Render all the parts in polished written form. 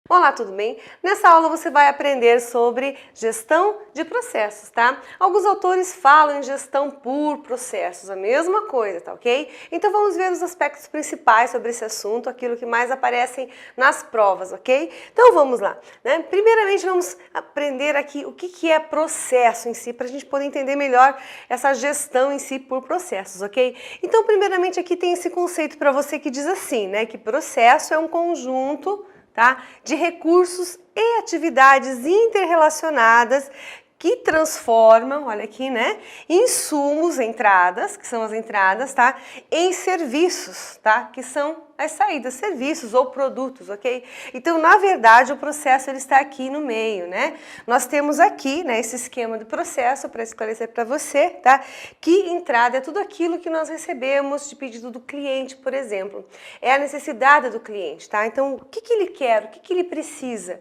Olá, tudo bem? Nessa aula você vai aprender sobre gestão de processos, tá? Alguns autores falam em gestão por processos, a mesma coisa, tá ok? Então vamos ver os aspectos principais sobre esse assunto, aquilo que mais aparecem nas provas, ok? Então vamos lá, né? Primeiramente vamos aprender aqui o que é processo em si, para a gente poder entender melhor essa gestão em si por processos, ok? Então primeiramente aqui tem esse conceito para você que diz assim, né? Que processo é um conjunto, tá, de recursos e atividades interrelacionadas que transformam, olha aqui, né, insumos, entradas, que são as entradas, tá, em serviços, tá, que são as saídas, serviços ou produtos, ok? Então, na verdade, o processo ele está aqui no meio, né? Nós temos aqui, né, esse esquema do processo para esclarecer para você, tá? Que entrada é tudo aquilo que nós recebemos de pedido do cliente, por exemplo. É a necessidade do cliente, tá? Então, o que ele quer, o que ele precisa?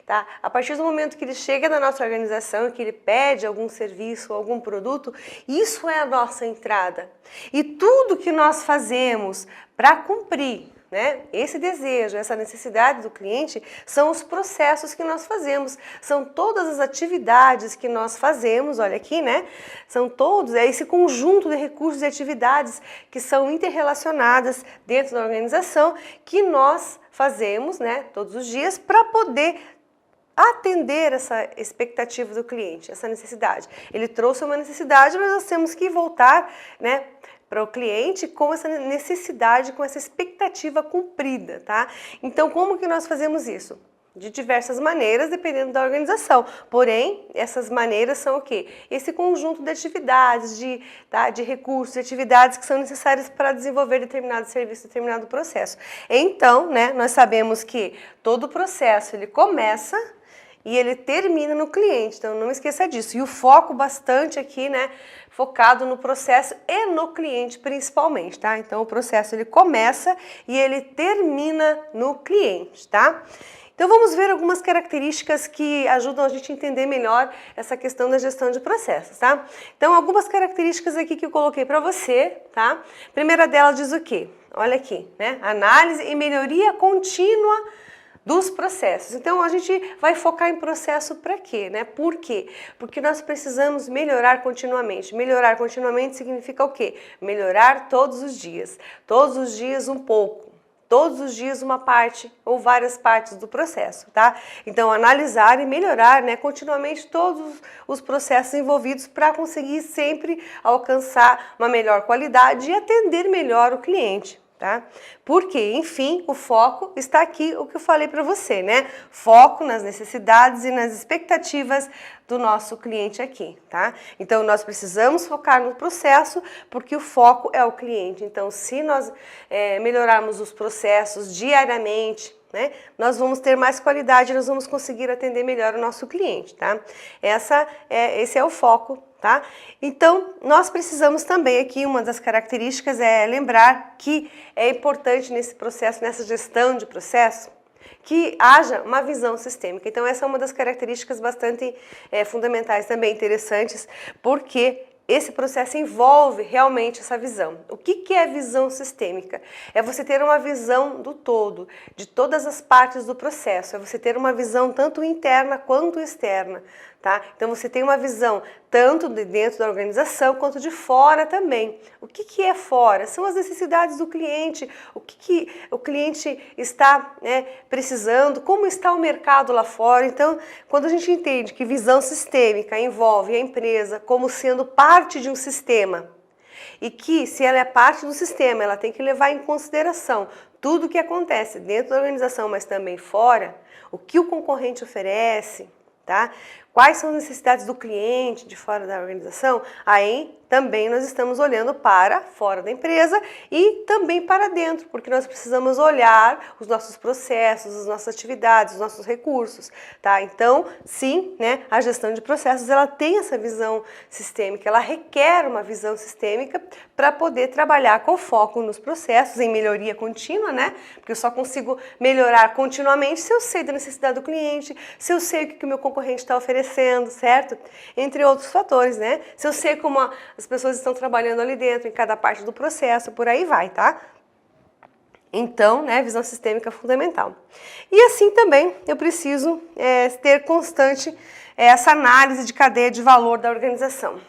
Tá? A partir do momento que ele chega na nossa organização, que ele pede algum serviço, algum produto, isso é a nossa entrada. E tudo que nós fazemos para cumprir, né, esse desejo, essa necessidade do cliente, são os processos que nós fazemos, são todas as atividades que nós fazemos, olha aqui, né, são todos, é esse conjunto de recursos e atividades que são interrelacionadas dentro da organização, que nós fazemos, né, todos os dias para poder atender essa expectativa do cliente, essa necessidade. Ele trouxe uma necessidade, mas nós temos que voltar, né, para o cliente com essa necessidade, com essa expectativa cumprida, tá? Então, como que nós fazemos isso? De diversas maneiras, dependendo da organização. Porém, essas maneiras são o quê? Esse conjunto de atividades, de recursos, de atividades que são necessárias para desenvolver determinado serviço, determinado processo. Então, né, nós sabemos que todo processo, ele começa e ele termina no cliente, então não esqueça disso. E o foco bastante aqui, né, focado no processo e no cliente principalmente, tá? Então o processo ele começa e ele termina no cliente, tá? Então vamos ver algumas características que ajudam a gente a entender melhor essa questão da gestão de processos, tá? Então algumas características aqui que eu coloquei para você, tá? A primeira delas diz o quê? Olha aqui, né? Análise e melhoria contínua dos processos. Então a gente vai focar em processo para quê, né? Por quê? Porque nós precisamos melhorar continuamente. Melhorar continuamente significa o quê? Melhorar todos os dias um pouco. Todos os dias uma parte ou várias partes do processo, tá? Então, analisar e melhorar, né, continuamente todos os processos envolvidos para conseguir sempre alcançar uma melhor qualidade e atender melhor o cliente. Tá? Porque, enfim, o foco está aqui, o que eu falei para você, né? Foco nas necessidades e nas expectativas do nosso cliente aqui, tá? Então, nós precisamos focar no processo porque o foco é o cliente. Então, se nós melhorarmos os processos diariamente, né, nós vamos ter mais qualidade, nós vamos conseguir atender melhor o nosso cliente, tá? Esse é o foco. Tá? Então, nós precisamos também aqui, uma das características é lembrar que é importante nesse processo, nessa gestão de processo, que haja uma visão sistêmica. Então, essa é uma das características bastante fundamentais também, interessantes, porque esse processo envolve realmente essa visão. O que é visão sistêmica? É você ter uma visão do todo, de todas as partes do processo. É você ter uma visão tanto interna quanto externa, tá? Então você tem uma visão tanto de dentro da organização quanto de fora também. O que é fora? São as necessidades do cliente, o que o cliente está, né, precisando, como está o mercado lá fora. Então, quando a gente entende que visão sistêmica envolve a empresa como sendo parte de um sistema, e que se ela é parte do sistema, ela tem que levar em consideração tudo o que acontece dentro da organização, mas também fora, o que o concorrente oferece, tá? Quais são as necessidades do cliente de fora da organização? Aí também nós estamos olhando para fora da empresa e também para dentro, porque nós precisamos olhar os nossos processos, as nossas atividades, os nossos recursos, tá? Então, sim, né, a gestão de processos, ela tem essa visão sistêmica, ela requer uma visão sistêmica para poder trabalhar com foco nos processos, em melhoria contínua, né? Porque eu só consigo melhorar continuamente se eu sei da necessidade do cliente, se eu sei o que o meu concorrente está oferecendo, certo? Entre outros fatores, né? Se eu sei como as pessoas estão trabalhando ali dentro, em cada parte do processo, por aí vai, tá? Então, né, visão sistêmica fundamental. E assim também eu preciso ter constante essa análise de cadeia de valor da organização.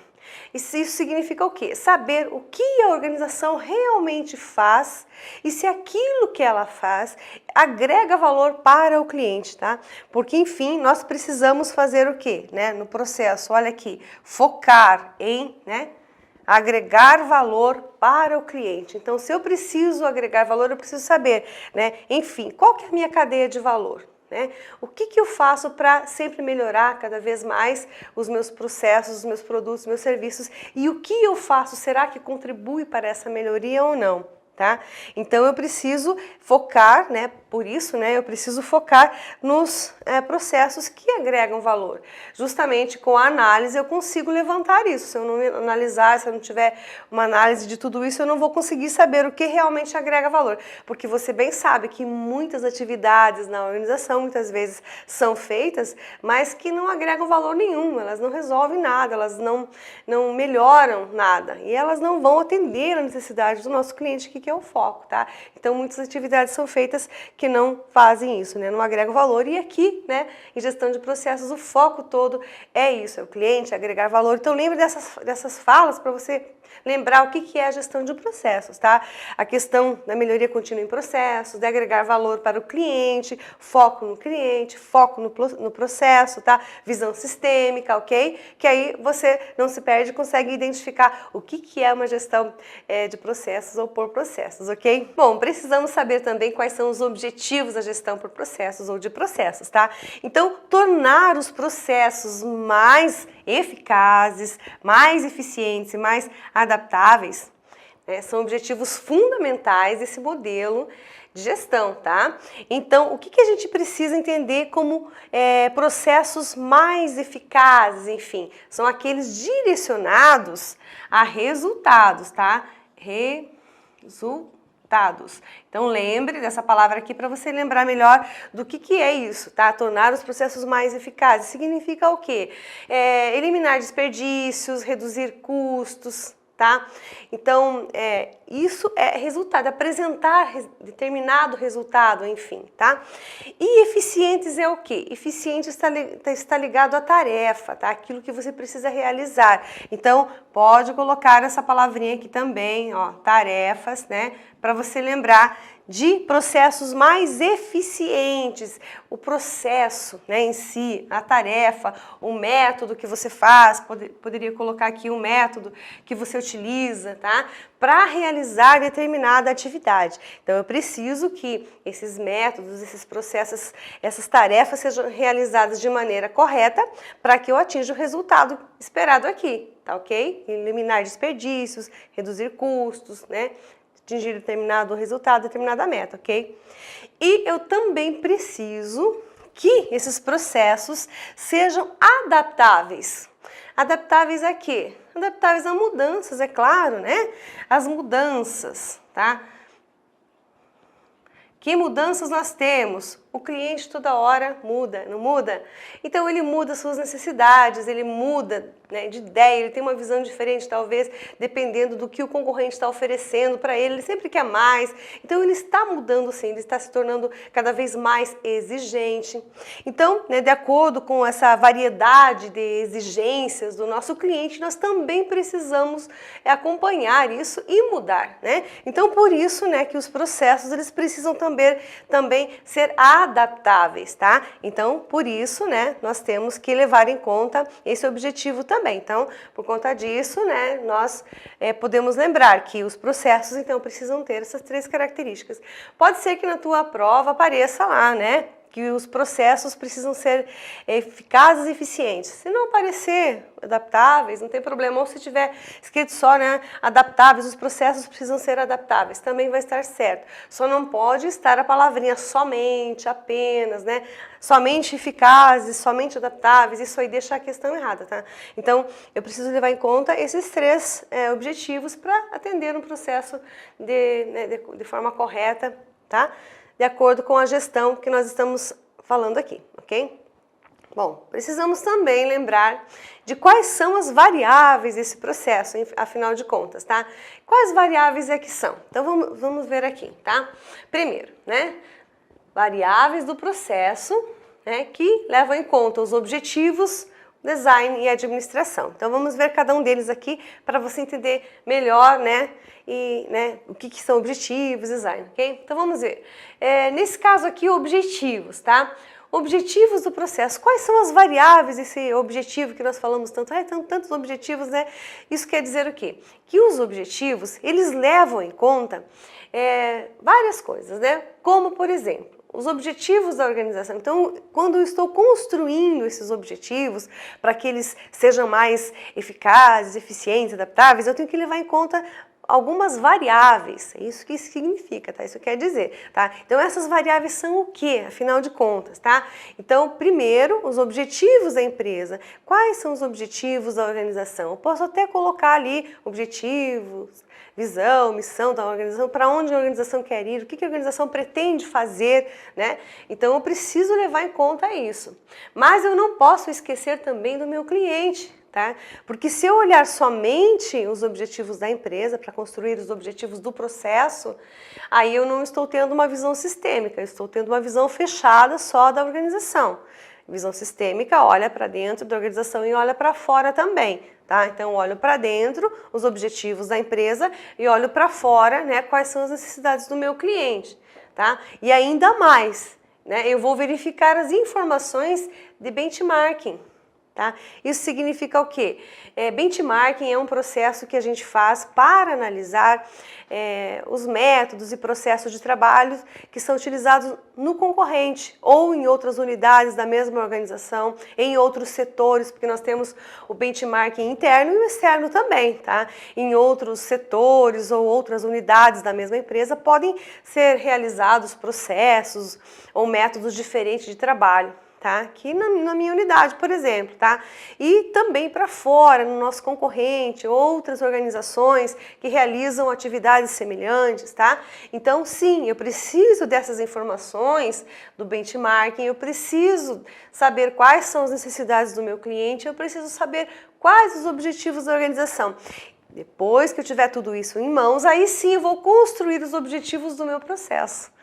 Isso significa o quê? Saber o que a organização realmente faz e se aquilo que ela faz agrega valor para o cliente, tá? Porque, enfim, nós precisamos fazer o quê, né? No processo, olha aqui, focar em, né, agregar valor para o cliente. Então, se eu preciso agregar valor, eu preciso saber, né? Enfim, qual que é a minha cadeia de valor? Né? O que eu faço para sempre melhorar cada vez mais os meus processos, os meus produtos, os meus serviços, e o que eu faço, será que contribui para essa melhoria ou não? Tá? Então eu preciso focar, né? Por isso, né? Eu preciso focar nos processos que agregam valor. Justamente com a análise eu consigo levantar isso. Se eu não analisar, se eu não tiver uma análise de tudo isso, eu não vou conseguir saber o que realmente agrega valor. Porque você bem sabe que muitas atividades na organização muitas vezes são feitas, mas que não agregam valor nenhum. Elas não resolvem nada, elas não melhoram nada e elas não vão atender a necessidade do nosso cliente, que é o foco, tá? Então muitas atividades são feitas que não fazem isso, né? Não agregam valor, e aqui, né, em gestão de processos, o foco todo é isso, é o cliente, agregar valor. Então lembre dessas falas para você lembrar o que é a gestão de processos, tá? A questão da melhoria contínua em processos, de agregar valor para o cliente, foco no cliente, foco no processo, tá? Visão sistêmica, ok? Que aí você não se perde e consegue identificar o que é uma gestão de processos ou por processos, ok? Bom, precisamos saber também quais são os objetivos da gestão por processos ou de processos, tá? Então, tornar os processos mais eficazes, mais eficientes e mais adaptáveis, né, são objetivos fundamentais desse modelo de gestão, tá? Então, o que a gente precisa entender como processos mais eficazes, enfim, são aqueles direcionados a resultados, tá? Resultados. Então lembre dessa palavra aqui para você lembrar melhor do que é isso, tá? Tornar os processos mais eficazes significa o quê? Eliminar desperdícios, reduzir custos, tá? Então, isso é resultado, apresentar determinado resultado, enfim, tá? E eficientes é o quê? Eficiente está ligado à tarefa, tá? Aquilo que você precisa realizar. Então, pode colocar essa palavrinha aqui também, ó, tarefas, né? Para você lembrar de processos mais eficientes, o processo, né, em si, a tarefa, o método que você faz, poderia colocar aqui o método que você utiliza, tá? Para realizar determinada atividade. Então, eu preciso que esses métodos, esses processos, essas tarefas sejam realizadas de maneira correta para que eu atinja o resultado esperado aqui, tá ok? Eliminar desperdícios, reduzir custos, né? Atingir determinado resultado, determinada meta, ok? E eu também preciso que esses processos sejam adaptáveis. Adaptáveis a quê? Adaptáveis a mudanças, é claro, né? As mudanças, tá? Que mudanças nós temos? O cliente toda hora muda, não muda? Então ele muda suas necessidades, ele muda, né, de ideia, ele tem uma visão diferente, talvez, dependendo do que o concorrente está oferecendo para ele sempre quer mais. Então ele está mudando sim, ele está se tornando cada vez mais exigente. Então, né, de acordo com essa variedade de exigências do nosso cliente, nós também precisamos acompanhar isso e mudar, né? Então, por isso, né, que os processos eles precisam também ser adaptáveis, tá? Então, por isso, né, nós temos que levar em conta esse objetivo também. Então, por conta disso, né, nós podemos lembrar que os processos, então, precisam ter essas 3 características. Pode ser que na tua prova apareça lá, né, que os processos precisam ser eficazes e eficientes. Se não aparecer adaptáveis, não tem problema. Ou se tiver escrito só, né, adaptáveis, os processos precisam ser adaptáveis, também vai estar certo. Só não pode estar a palavrinha somente, apenas, né, somente eficazes, somente adaptáveis, isso aí deixa a questão errada, tá? Então, eu preciso levar em conta esses 3 objetivos para atender um processo de forma correta, tá? De acordo com a gestão que nós estamos falando aqui, ok? Bom, precisamos também lembrar de quais são as variáveis desse processo, afinal de contas, tá? Quais variáveis é que são? Então vamos ver aqui, tá? Primeiro, né? Variáveis do processo, né, que levam em conta os objetivos, design e administração. Então vamos ver cada um deles aqui para você entender melhor, né, o que são objetivos, design, ok? Então vamos ver. Nesse caso aqui, objetivos, tá? Objetivos do processo. Quais são as variáveis desse objetivo que nós falamos tanto? Tantos objetivos, né? Isso quer dizer o quê? Que os objetivos, eles levam em conta várias coisas, né? Como, por exemplo, os objetivos da organização. Então, quando eu estou construindo esses objetivos para que eles sejam mais eficazes, eficientes, adaptáveis, eu tenho que levar em conta algumas variáveis. É isso que isso significa, tá? Isso quer dizer, tá? Então, essas variáveis são o quê, afinal de contas, tá? Então, primeiro, os objetivos da empresa. Quais são os objetivos da organização? Eu posso até colocar ali objetivos, visão, missão da organização, para onde a organização quer ir, o que a organização pretende fazer, né? Então, eu preciso levar em conta isso. Mas eu não posso esquecer também do meu cliente, tá? Porque se eu olhar somente os objetivos da empresa para construir os objetivos do processo, aí eu não estou tendo uma visão sistêmica, eu estou tendo uma visão fechada só da organização. Visão sistêmica olha para dentro da organização e olha para fora também, tá? Então, olho para dentro, os objetivos da empresa, e olho para fora, né, quais são as necessidades do meu cliente, tá? E ainda mais, né, eu vou verificar as informações de benchmarking. Tá? Isso significa o quê? Benchmarking é um processo que a gente faz para analisar os métodos e processos de trabalho que são utilizados no concorrente ou em outras unidades da mesma organização, em outros setores, porque nós temos o benchmarking interno e o externo também, tá? Em outros setores ou outras unidades da mesma empresa podem ser realizados processos ou métodos diferentes de trabalho. Tá? Aqui na minha unidade, por exemplo, tá? E também para fora, no nosso concorrente, outras organizações que realizam atividades semelhantes, tá? Então, sim, eu preciso dessas informações do benchmarking, eu preciso saber quais são as necessidades do meu cliente, eu preciso saber quais os objetivos da organização. Depois que eu tiver tudo isso em mãos, aí sim eu vou construir os objetivos do meu processo.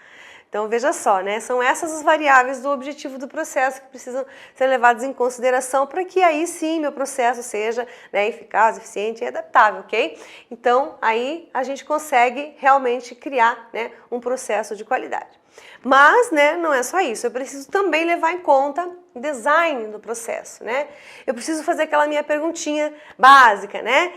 Então, veja só, né? São essas as variáveis do objetivo do processo que precisam ser levadas em consideração para que aí sim meu processo seja, né, eficaz, eficiente e adaptável, ok? Então, aí a gente consegue realmente criar, né, um processo de qualidade. Mas, né, não é só isso, eu preciso também levar em conta o design do processo, né? Eu preciso fazer aquela minha perguntinha básica, né?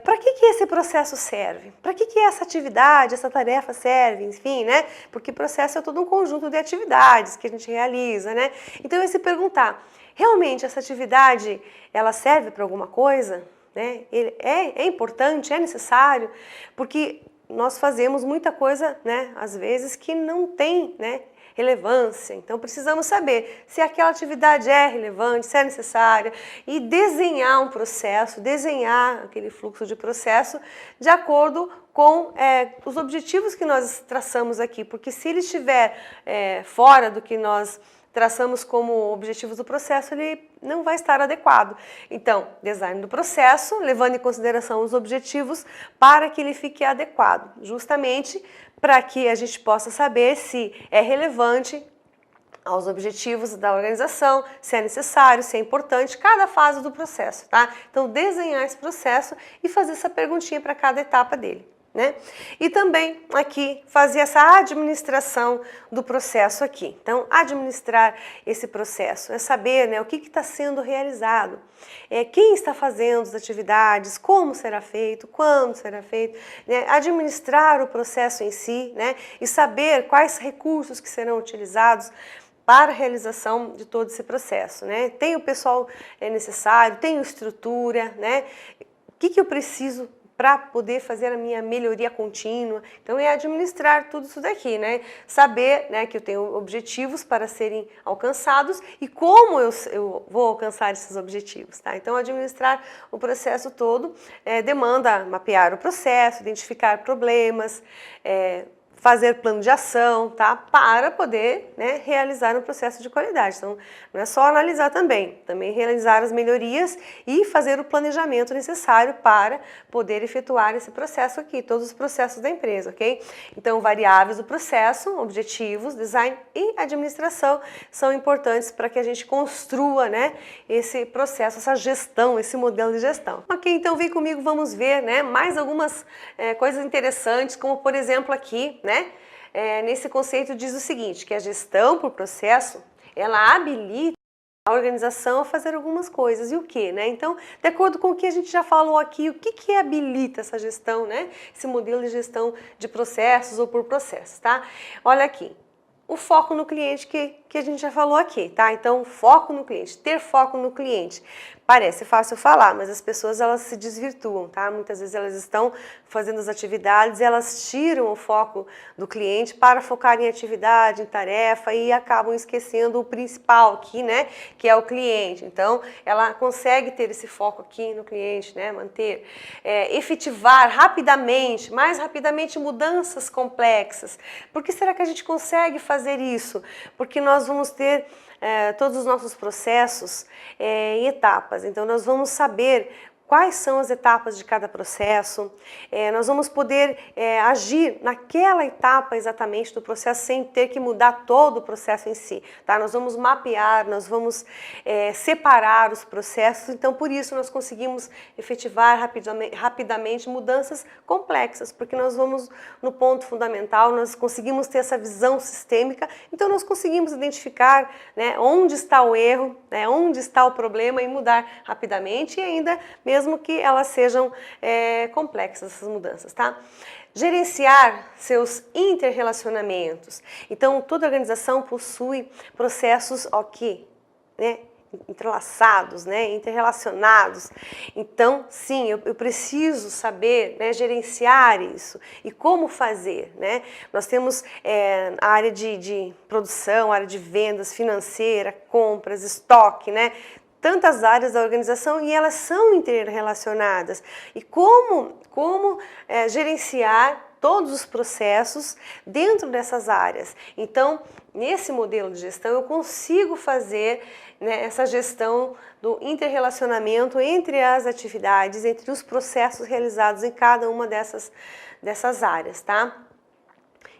Para que esse processo serve? Para que essa atividade, essa tarefa serve? Enfim, né? Porque processo é todo um conjunto de atividades que a gente realiza, né? Então, se perguntar, realmente essa atividade, ela serve para alguma coisa? Né? É importante, é necessário? Porque nós fazemos muita coisa, né, às vezes, que não tem, né, relevância. Então, precisamos saber se aquela atividade é relevante, se é necessária, e desenhar um processo, desenhar aquele fluxo de processo de acordo com os objetivos que nós traçamos aqui, porque se ele estiver fora do que nós traçamos como objetivos do processo, ele não vai estar adequado. Então, design do processo, levando em consideração os objetivos para que ele fique adequado, justamente para que a gente possa saber se é relevante aos objetivos da organização, se é necessário, se é importante, cada fase do processo, tá? Então, desenhar esse processo e fazer essa perguntinha para cada etapa dele. Né? E também aqui fazer essa administração do processo aqui. Então, administrar esse processo é saber, né, o que está sendo realizado, quem está fazendo as atividades, como será feito, quando será feito, né? Administrar o processo em si, né? E saber quais recursos que serão utilizados para a realização de todo esse processo, né? Tem o pessoal necessário, tem estrutura, né? O que eu preciso para poder fazer a minha melhoria contínua. Então, é administrar tudo isso daqui, né? Saber, né, que eu tenho objetivos para serem alcançados e como eu vou alcançar esses objetivos, tá? Então, administrar o processo todo demanda mapear o processo, identificar problemas, fazer plano de ação, tá? Para poder, né, realizar um processo de qualidade. Então, não é só analisar também realizar as melhorias e fazer o planejamento necessário para poder efetuar esse processo aqui, todos os processos da empresa, ok? Então, variáveis do processo, objetivos, design e administração são importantes para que a gente construa, né, esse processo, essa gestão, esse modelo de gestão. Ok, então vem comigo, vamos ver, né, mais algumas coisas interessantes, como por exemplo aqui, né, nesse conceito diz o seguinte, que a gestão por processo, ela habilita a organização a fazer algumas coisas. E o que, né? Então, de acordo com o que a gente já falou aqui, o que habilita essa gestão, né? Esse modelo de gestão de processos ou por processos, tá? Olha aqui. O foco no cliente que a gente já falou aqui, tá? Então, foco no cliente, ter foco no cliente. Parece fácil falar, mas as pessoas elas se desvirtuam, tá? Muitas vezes elas estão fazendo as atividades e elas tiram o foco do cliente para focar em atividade, em tarefa e acabam esquecendo o principal aqui, né? Que é o cliente. Então, ela consegue ter esse foco aqui no cliente, né? Manter, efetivar rapidamente, mais rapidamente mudanças complexas. Por que será que a gente consegue fazer isso? Porque nós vamos ter todos os nossos processos em etapas. Então, nós vamos saber quais são as etapas de cada processo, nós vamos poder agir naquela etapa exatamente do processo sem ter que mudar todo o processo em si, tá? Nós vamos mapear, nós vamos separar os processos, então por isso nós conseguimos efetivar rapidamente mudanças complexas, porque nós vamos no ponto fundamental, nós conseguimos ter essa visão sistêmica, então nós conseguimos identificar, né, onde está o erro, né, onde está o problema e mudar rapidamente e ainda mesmo que elas sejam complexas, essas mudanças, tá? Gerenciar seus interrelacionamentos. Então, toda organização possui processos né, entrelaçados, né, interrelacionados. Então, sim, eu preciso saber, né, gerenciar isso. E como fazer, né? Nós temos a área de produção, a área de vendas, financeira, compras, estoque, né? Tantas áreas da organização e elas são interrelacionadas. E como gerenciar todos os processos dentro dessas áreas. Então, nesse modelo de gestão, eu consigo fazer, né, essa gestão do interrelacionamento entre as atividades, entre os processos realizados em cada uma dessas áreas, tá?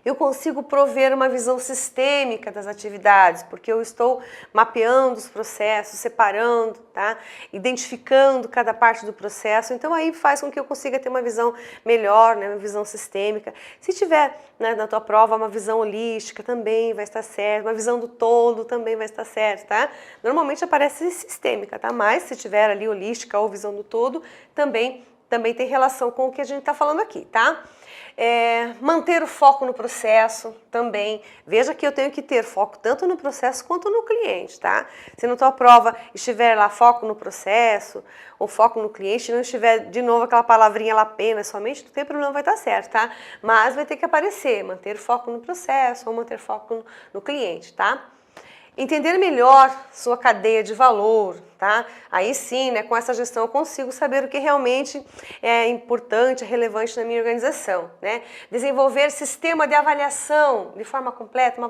Eu consigo prover uma visão sistêmica das atividades, porque eu estou mapeando os processos, separando, tá? Identificando cada parte do processo, então aí faz com que eu consiga ter uma visão melhor, né? Uma visão sistêmica. Se tiver, né, na tua prova uma visão holística, também vai estar certo, uma visão do todo também vai estar certo, tá? Normalmente aparece sistêmica, tá? Mas se tiver ali holística ou visão do todo, também tem relação com o que a gente está falando aqui, tá? Manter o foco no processo também. Veja que eu tenho que ter foco tanto no processo quanto no cliente, tá? Se na tua prova estiver lá foco no processo ou foco no cliente, não estiver de novo aquela palavrinha lá apenas somente, não tem problema, vai estar certo, tá? Mas vai ter que aparecer, manter foco no processo ou manter foco no cliente, tá? Entender melhor sua cadeia de valor, tá? Aí sim, né, com essa gestão eu consigo saber o que realmente é importante, é relevante na minha organização, né? Desenvolver sistema de avaliação de forma completa,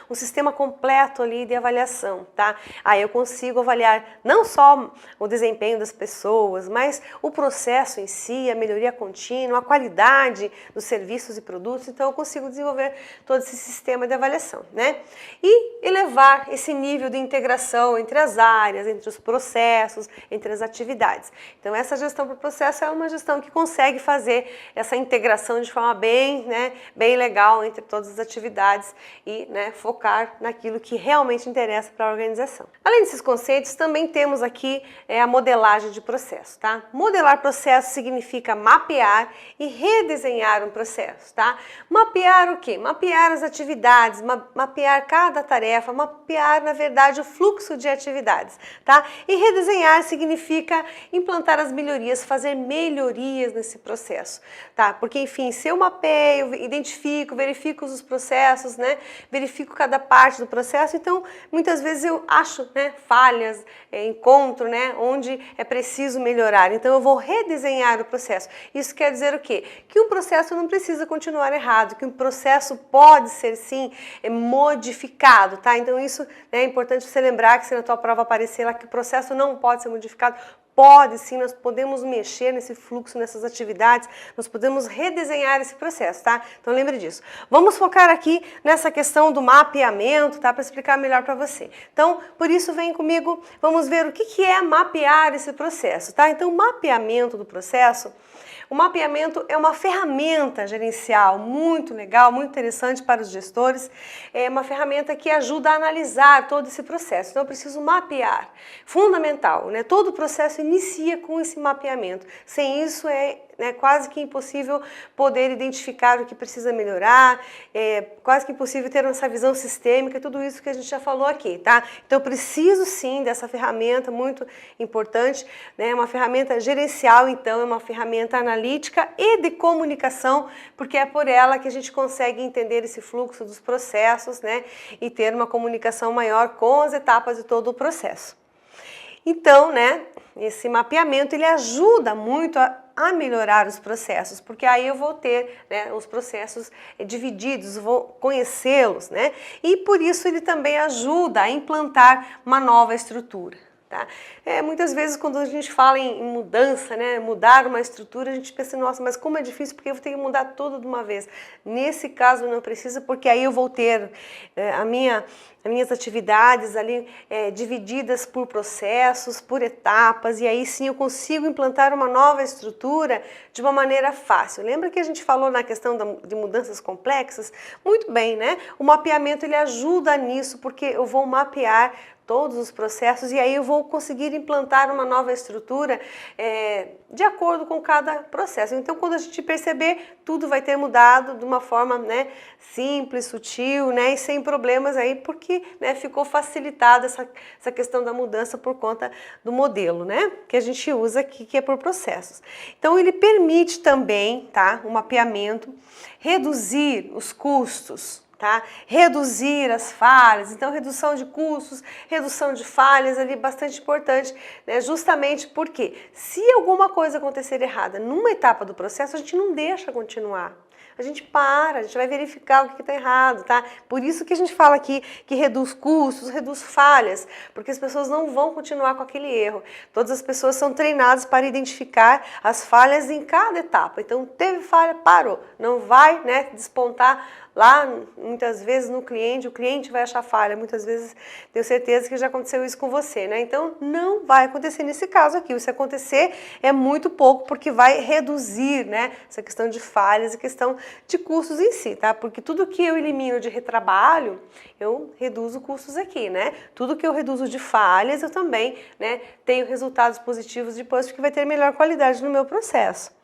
um sistema completo ali de avaliação, tá? Aí eu consigo avaliar não só o desempenho das pessoas, mas o processo em si, a melhoria contínua, a qualidade dos serviços e produtos, então eu consigo desenvolver todo esse sistema de avaliação, né? E elevar esse nível de integração entre as áreas, entre os processos, entre as atividades. Então, essa gestão por processo é uma gestão que consegue fazer essa integração de forma bem legal entre todas as atividades e, né, focar naquilo que realmente interessa para a organização. Além desses conceitos, também temos aqui a modelagem de processo, tá? Modelar processo significa mapear e redesenhar um processo, tá? Mapear o quê? Mapear as atividades, mapear cada tarefa, mapear, na verdade, o fluxo de atividades, tá? E redesenhar significa implantar as melhorias, fazer melhorias nesse processo, tá? Porque, enfim, se eu mapeio, identifico, verifico os processos, né? Verifico cada parte do processo, então muitas vezes eu acho, né, falhas, encontro, né, onde é preciso melhorar. Então eu vou redesenhar o processo. Isso quer dizer o quê? Que um processo não precisa continuar errado, que um processo pode ser sim modificado, tá? Então isso, né, é importante você lembrar que se na tua prova aparecer lá que o processo não pode ser modificado, pode sim, nós podemos mexer nesse fluxo, nessas atividades, nós podemos redesenhar esse processo, tá? Então lembre disso. Vamos focar aqui nessa questão do mapeamento, tá? Para explicar melhor para você. Então, por isso vem comigo, vamos ver o que é mapear esse processo, tá? Então, o mapeamento do processo, o mapeamento é uma ferramenta gerencial muito legal, muito interessante para os gestores. É uma ferramenta que ajuda a analisar todo esse processo. Então, eu preciso mapear. Fundamental, né? Todo o processo inicia com esse mapeamento. Sem isso, é quase que impossível poder identificar o que precisa melhorar, quase que impossível ter essa visão sistêmica, tudo isso que a gente já falou aqui, tá? Então, eu preciso sim dessa ferramenta muito importante, né? Uma ferramenta gerencial, então, é uma ferramenta analítica e de comunicação, porque é por ela que a gente consegue entender esse fluxo dos processos, né? E ter uma comunicação maior com as etapas de todo o processo. Então, né, esse mapeamento, ele ajuda muito a melhorar os processos, porque aí eu vou ter, né, os processos divididos, vou conhecê-los, né, e por isso ele também ajuda a implantar uma nova estrutura. Tá? Muitas vezes quando a gente fala em mudança, né, mudar uma estrutura, a gente pensa, nossa, mas como é difícil, porque eu vou ter que mudar tudo de uma vez. Nesse caso não precisa, porque aí eu vou ter as minhas atividades ali divididas por processos, por etapas, e aí sim eu consigo implantar uma nova estrutura de uma maneira fácil. Lembra que a gente falou na questão de mudanças complexas? Muito bem, né? O mapeamento ele ajuda nisso, porque eu vou mapear todos os processos e aí eu vou conseguir implantar uma nova estrutura de acordo com cada processo. Então, quando a gente perceber, tudo vai ter mudado de uma forma, né, simples, sutil, né, e sem problemas aí, porque, né, ficou facilitada essa questão da mudança por conta do modelo, né, que a gente usa aqui, que é por processos. Então, ele permite também, tá, o mapeamento, reduzir os custos, tá? Reduzir as falhas, então redução de custos, redução de falhas ali bastante importante, né? Justamente porque se alguma coisa acontecer errada numa etapa do processo, a gente não deixa continuar. A gente para, a gente vai verificar o que está errado, tá? Por isso que a gente fala aqui que reduz custos, reduz falhas, porque as pessoas não vão continuar com aquele erro. Todas as pessoas são treinadas para identificar as falhas em cada etapa. Então, teve falha, parou. Não vai, né, despontar lá, muitas vezes, no cliente, o cliente vai achar falha. Muitas vezes, tenho certeza que já aconteceu isso com você, né? Então, não vai acontecer nesse caso aqui. Se acontecer, é muito pouco, porque vai reduzir, né, essa questão de falhas e questão de custos em si, tá? Porque tudo que eu elimino de retrabalho, eu reduzo custos aqui, né? Tudo que eu reduzo de falhas, eu também, né, tenho resultados positivos depois, porque vai ter melhor qualidade no meu processo.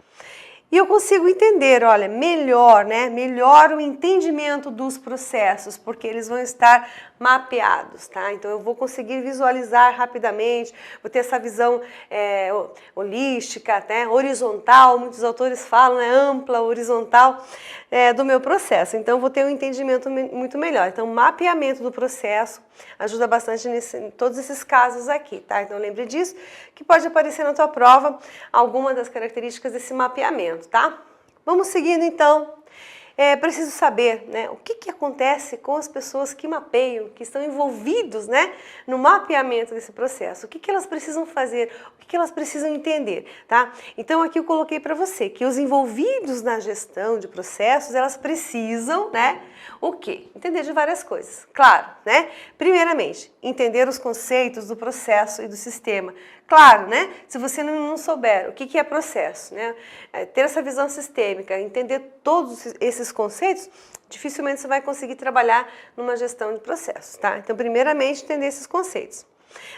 E eu consigo entender, olha, melhor, né? Melhor o entendimento dos processos, porque eles vão estar mapeados, tá? Então eu vou conseguir visualizar rapidamente, vou ter essa visão holística, né? Horizontal, muitos autores falam, né? Ampla, horizontal do meu processo. Então eu vou ter um entendimento muito melhor. Então o mapeamento do processo ajuda bastante em todos esses casos aqui, tá? Então lembre disso, que pode aparecer na tua prova alguma das características desse mapeamento, tá? Vamos seguindo então. Preciso saber, né, o que acontece com as pessoas que mapeiam, que estão envolvidos, né, no mapeamento desse processo. O que elas precisam fazer, o que elas precisam entender, tá? Então aqui eu coloquei para você que os envolvidos na gestão de processos, elas precisam, né, o quê? Entender de várias coisas. Claro, né? Primeiramente, entender os conceitos do processo e do sistema. Claro, né? Se você não souber o que é processo, né? Ter essa visão sistêmica, entender todos esses conceitos, dificilmente você vai conseguir trabalhar numa gestão de processos, tá? Então, primeiramente, entender esses conceitos.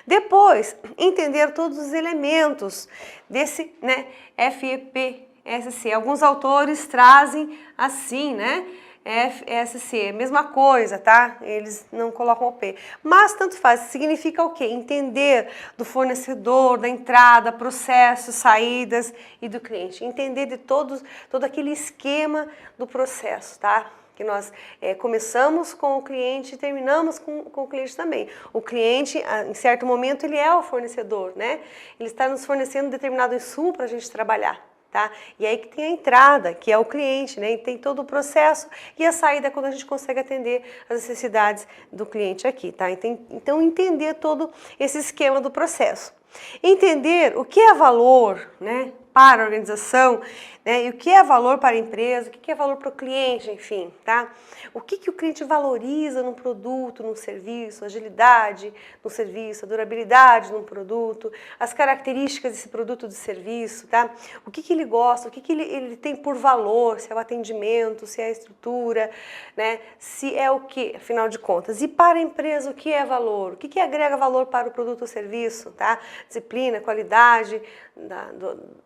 Depois, entender todos os elementos desse, né, FEPSC. Alguns autores trazem assim, né? FSC, mesma coisa, tá? Eles não colocam o P. Mas tanto faz, significa o quê? Entender do fornecedor, da entrada, processos, saídas e do cliente. Entender de todo aquele esquema do processo, tá? Que nós começamos com o cliente e terminamos com o cliente também. O cliente, em certo momento, ele é o fornecedor, né? Ele está nos fornecendo determinado insumo para a gente trabalhar. Tá? E aí que tem a entrada, que é o cliente, né? E tem todo o processo e a saída quando a gente consegue atender as necessidades do cliente aqui, tá? Então entender todo esse esquema do processo. Entender o que é valor, né, para a organização, né, e o que é valor para a empresa, o que é valor para o cliente, enfim, tá? O que o cliente valoriza num produto, num serviço, agilidade no serviço, a durabilidade num produto, as características desse produto ou de serviço, tá? O que ele gosta, o que ele tem por valor, se é o atendimento, se é a estrutura, né? Se é o que, afinal de contas. E para a empresa, o que é valor? O que agrega valor para o produto ou serviço, tá? Disciplina, qualidade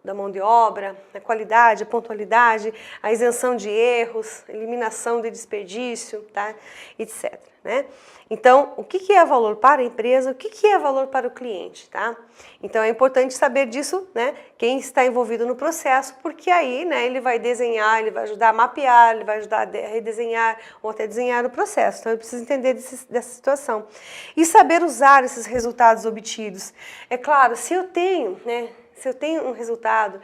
da mão de obra, a qualidade, a pontualidade, a isenção de erros, eliminação de desperdício, tá? Etc. Né? Então, o que é valor para a empresa, o que é valor para o cliente, tá? Então, é importante saber disso, né? Quem está envolvido no processo, porque aí, né, ele vai desenhar, ele vai ajudar a mapear, ele vai ajudar a redesenhar ou até desenhar o processo. Então, eu preciso entender dessa situação. E saber usar esses resultados obtidos. É claro, se eu tenho, né, se eu tenho um resultado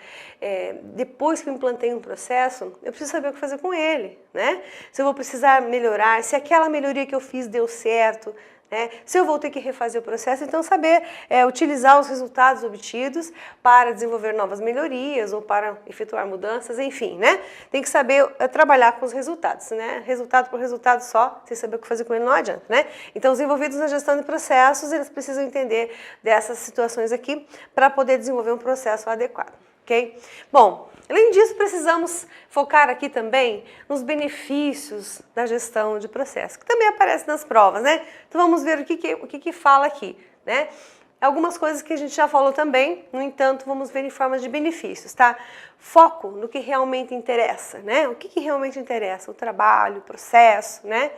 depois que eu implantei um processo, eu preciso saber o que fazer com ele, né? Se eu vou precisar melhorar, se aquela melhoria que eu fiz deu certo, né? Se eu vou ter que refazer o processo, então saber utilizar os resultados obtidos para desenvolver novas melhorias ou para efetuar mudanças, enfim, né? Tem que saber trabalhar com os resultados, né? Resultado por resultado só, sem saber o que fazer com ele não adianta, né? Então, os envolvidos na gestão de processos, eles precisam entender dessas situações aqui para poder desenvolver um processo adequado, ok? Bom, além disso, precisamos focar aqui também nos benefícios da gestão de processo, que também aparece nas provas, né? Então vamos ver o que fala aqui, né? Algumas coisas que a gente já falou também, no entanto, vamos ver em forma de benefícios, tá? Foco no que realmente interessa, né? O que realmente interessa? O trabalho, o processo, né?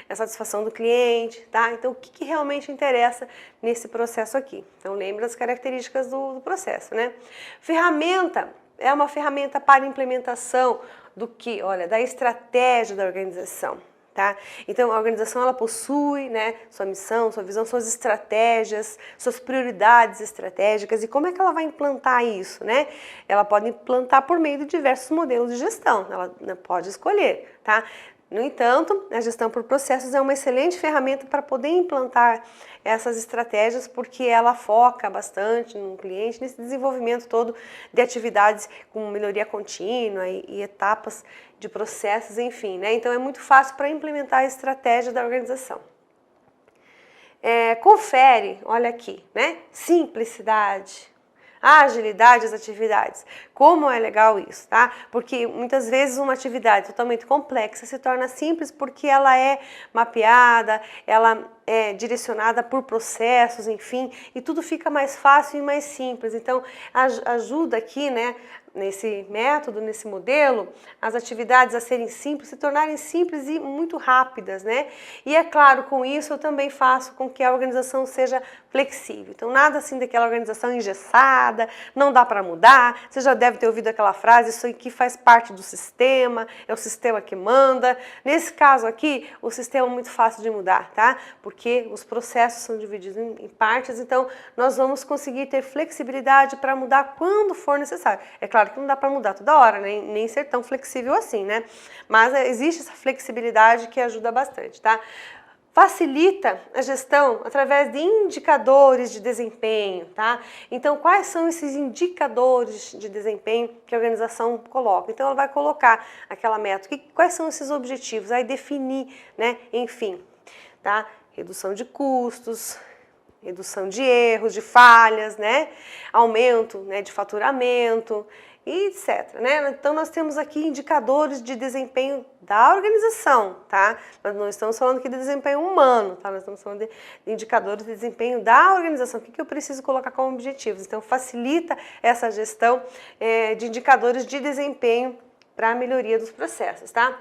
A satisfação do cliente, tá? Então, o que realmente interessa nesse processo aqui? Então, lembra as características do processo, né? Ferramenta é uma ferramenta para implementação do que? Olha, da estratégia da organização. Tá? Então, a organização ela possui, né, sua missão, sua visão, suas estratégias, suas prioridades estratégicas e como é que ela vai implantar isso, né? Ela pode implantar por meio de diversos modelos de gestão, ela pode escolher, tá? No entanto, a gestão por processos é uma excelente ferramenta para poder implantar essas estratégias, porque ela foca bastante no cliente, nesse desenvolvimento todo de atividades com melhoria contínua e etapas de processos, enfim, né? Então é muito fácil para implementar a estratégia da organização. Confere, olha aqui, né? Simplicidade. A agilidade das atividades. Como é legal isso, tá? Porque muitas vezes uma atividade totalmente complexa se torna simples porque ela é mapeada, ela é direcionada por processos, enfim, e tudo fica mais fácil e mais simples. Então, ajuda aqui, né, nesse método, nesse modelo, as atividades a serem simples, se tornarem simples e muito rápidas, né? E é claro, com isso eu também faço com que a organização seja flexível. Então, nada assim daquela organização engessada, não dá para mudar. Você já deve ter ouvido aquela frase, isso aqui faz parte do sistema, é o sistema que manda. Nesse caso aqui, o sistema é muito fácil de mudar, tá? Porque os processos são divididos em partes, então nós vamos conseguir ter flexibilidade para mudar quando for necessário. É claro que não dá para mudar toda hora, né? Nem ser tão flexível assim, né? Mas existe essa flexibilidade que ajuda bastante, tá? Facilita a gestão através de indicadores de desempenho, tá? Então, quais são esses indicadores de desempenho que a organização coloca? Então, ela vai colocar aquela meta, quais são esses objetivos, aí definir, né? Enfim, tá? Redução de custos, redução de erros, de falhas, né? Aumento, né, de faturamento, e etc, né? Então, nós temos aqui indicadores de desempenho da organização, tá? Nós não estamos falando aqui de desempenho humano, tá? Nós estamos falando de indicadores de desempenho da organização. O que eu preciso colocar como objetivos? Então, facilita essa gestão de indicadores de desempenho para a melhoria dos processos, tá?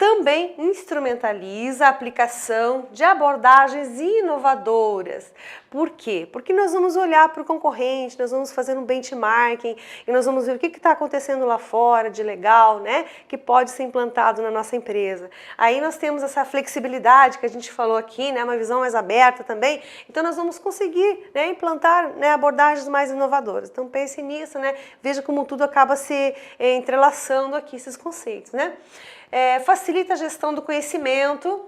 também instrumentaliza a aplicação de abordagens inovadoras. Por quê? Porque nós vamos olhar para o concorrente, nós vamos fazer um benchmarking e nós vamos ver o que está acontecendo lá fora de legal, né, que pode ser implantado na nossa empresa. Aí nós temos essa flexibilidade que a gente falou aqui, né, uma visão mais aberta também, então nós vamos conseguir, né, implantar, né, abordagens mais inovadoras. Então pense nisso, né, veja como tudo acaba se entrelaçando aqui, esses conceitos, né. Facilita a gestão do conhecimento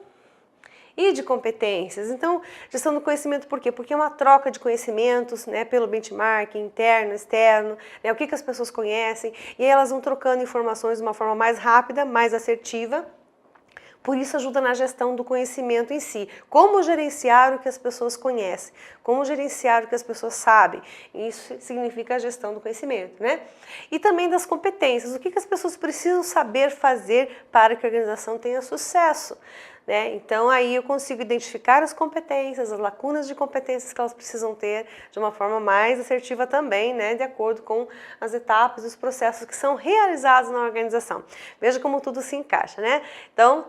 e de competências. Então, gestão do conhecimento por quê? Porque é uma troca de conhecimentos, né, pelo benchmarking interno, externo, né, o que as pessoas conhecem, e aí elas vão trocando informações de uma forma mais rápida, mais assertiva. Por isso ajuda na gestão do conhecimento em si. Como gerenciar o que as pessoas conhecem, como gerenciar o que as pessoas sabem. Isso significa a gestão do conhecimento, né? E também das competências. O que as pessoas precisam saber fazer para que a organização tenha sucesso, né? Então aí eu consigo identificar as competências, as lacunas de competências que elas precisam ter de uma forma mais assertiva também, né? De acordo com as etapas e os processos que são realizados na organização. Veja como tudo se encaixa, né? Então,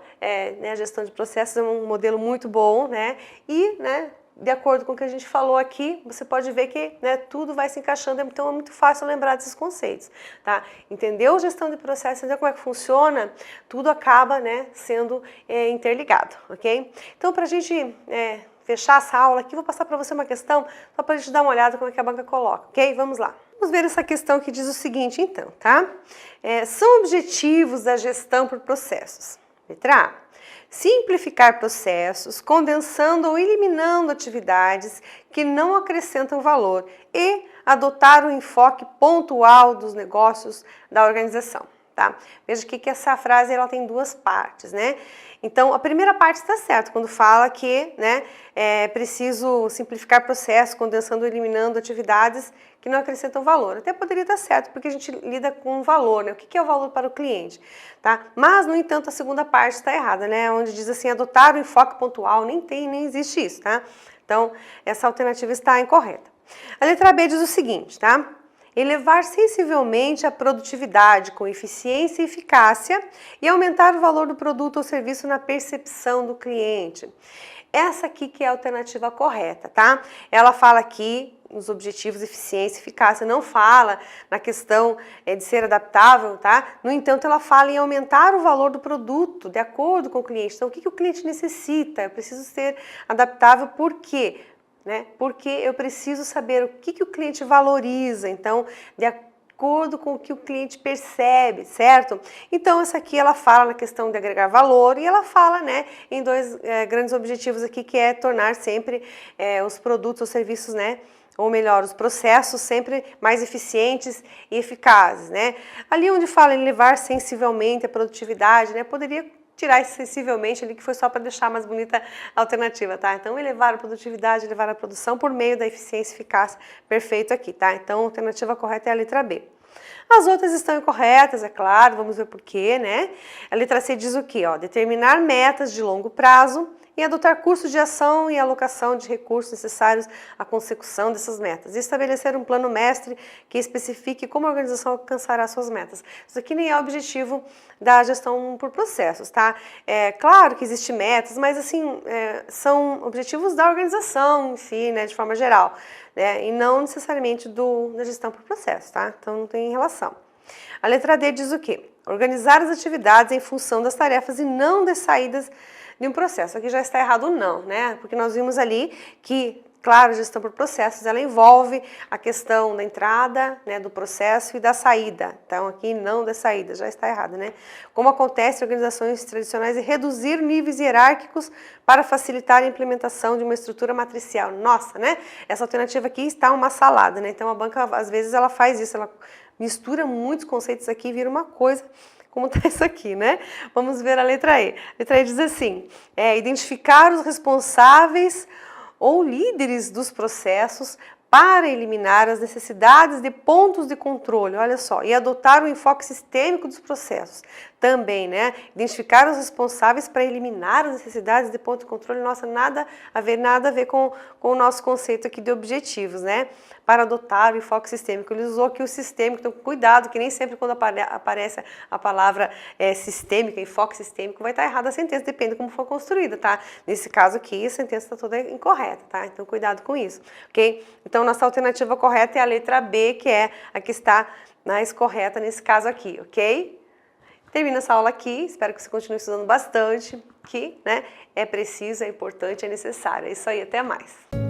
né, a gestão de processos é um modelo muito bom, né? E, né, de acordo com o que a gente falou aqui, você pode ver que, né, tudo vai se encaixando, então é muito fácil lembrar desses conceitos, tá? Entendeu gestão de processos, entendeu como é que funciona, tudo acaba, né, sendo interligado, ok? Então, para a gente fechar essa aula aqui, vou passar para você uma questão, só para a gente dar uma olhada como é que a banca coloca, ok? Vamos lá. Vamos ver essa questão que diz o seguinte, então, tá? São objetivos da gestão por processos. Letra A. Simplificar processos, condensando ou eliminando atividades que não acrescentam valor e adotar o enfoque pontual dos negócios da organização, tá? Veja que essa frase ela tem duas partes, né? Então, a primeira parte está certa, quando fala que, né, é preciso simplificar processos, condensando ou eliminando atividades que não acrescentam valor. Até poderia estar certo, porque a gente lida com valor, né? O que é o valor para o cliente, tá? Mas, no entanto, a segunda parte está errada, né? Onde diz assim, adotar o enfoque pontual, nem existe isso, tá? Então, essa alternativa está incorreta. A letra B diz o seguinte, tá? Elevar sensivelmente a produtividade com eficiência e eficácia e aumentar o valor do produto ou serviço na percepção do cliente. Essa aqui que é a alternativa correta, tá? Ela fala aqui nos objetivos eficiência e eficácia, não fala na questão de ser adaptável, tá? No entanto, ela fala em aumentar o valor do produto de acordo com o cliente. Então, o que o cliente necessita? Eu preciso ser adaptável, por quê? Né? Porque eu preciso saber o que o cliente valoriza, então, de acordo com o que o cliente percebe, certo? Então, essa aqui ela fala na questão de agregar valor e ela fala, né, em dois grandes objetivos aqui, que é tornar sempre os produtos ou serviços, né, ou melhor, os processos sempre mais eficientes e eficazes, né? Ali onde fala em elevar sensivelmente a produtividade, né, poderia tirar esse sensivelmente ali, que foi só para deixar mais bonita a alternativa, tá? Então, elevar a produtividade, elevar a produção por meio da eficiência e eficácia, perfeito aqui, tá? Então, a alternativa correta é a letra B. As outras estão incorretas, é claro, vamos ver por quê, né? A letra C diz o quê? Ó, determinar metas de longo prazo e adotar cursos de ação e alocação de recursos necessários à consecução dessas metas. E estabelecer um plano mestre que especifique como a organização alcançará suas metas. Isso aqui nem é o objetivo da gestão por processos, tá? É claro que existem metas, mas assim, são objetivos da organização em si, né, de forma geral, né? E não necessariamente da gestão por processos, tá? Então não tem relação. A letra D diz o quê? Organizar as atividades em função das tarefas e não das saídas de um processo. Aqui já está errado não, né? Porque nós vimos ali que, claro, a gestão por processos, ela envolve a questão da entrada, né, do processo e da saída. Então, aqui não da saída, já está errado, né? Como acontece em organizações tradicionais, e reduzir níveis hierárquicos para facilitar a implementação de uma estrutura matricial. Nossa, né? Essa alternativa aqui está uma salada, né? Então, a banca, às vezes, ela faz isso, ela mistura muitos conceitos aqui e vira uma coisa como está isso aqui, né? Vamos ver a letra E. A letra E diz assim, identificar os responsáveis ou líderes dos processos para eliminar as necessidades de pontos de controle, olha só, e adotar o enfoque sistêmico dos processos. também, né? Identificar os responsáveis para eliminar as necessidades de ponto de controle. Nossa, nada a ver com o nosso conceito aqui de objetivos, né? Para adotar o enfoque sistêmico. Ele usou aqui o sistêmico, então cuidado, que nem sempre quando aparece a palavra sistêmica, enfoque sistêmico, vai estar errada a sentença, depende de como for construída, tá? Nesse caso aqui, a sentença está toda incorreta, tá? Então cuidado com isso, ok? Então nossa alternativa correta é a letra B, que é a que está mais correta nesse caso aqui, ok? Termina essa aula aqui, espero que você continue estudando bastante, que, né, é preciso, é importante, é necessário. É isso aí, até mais.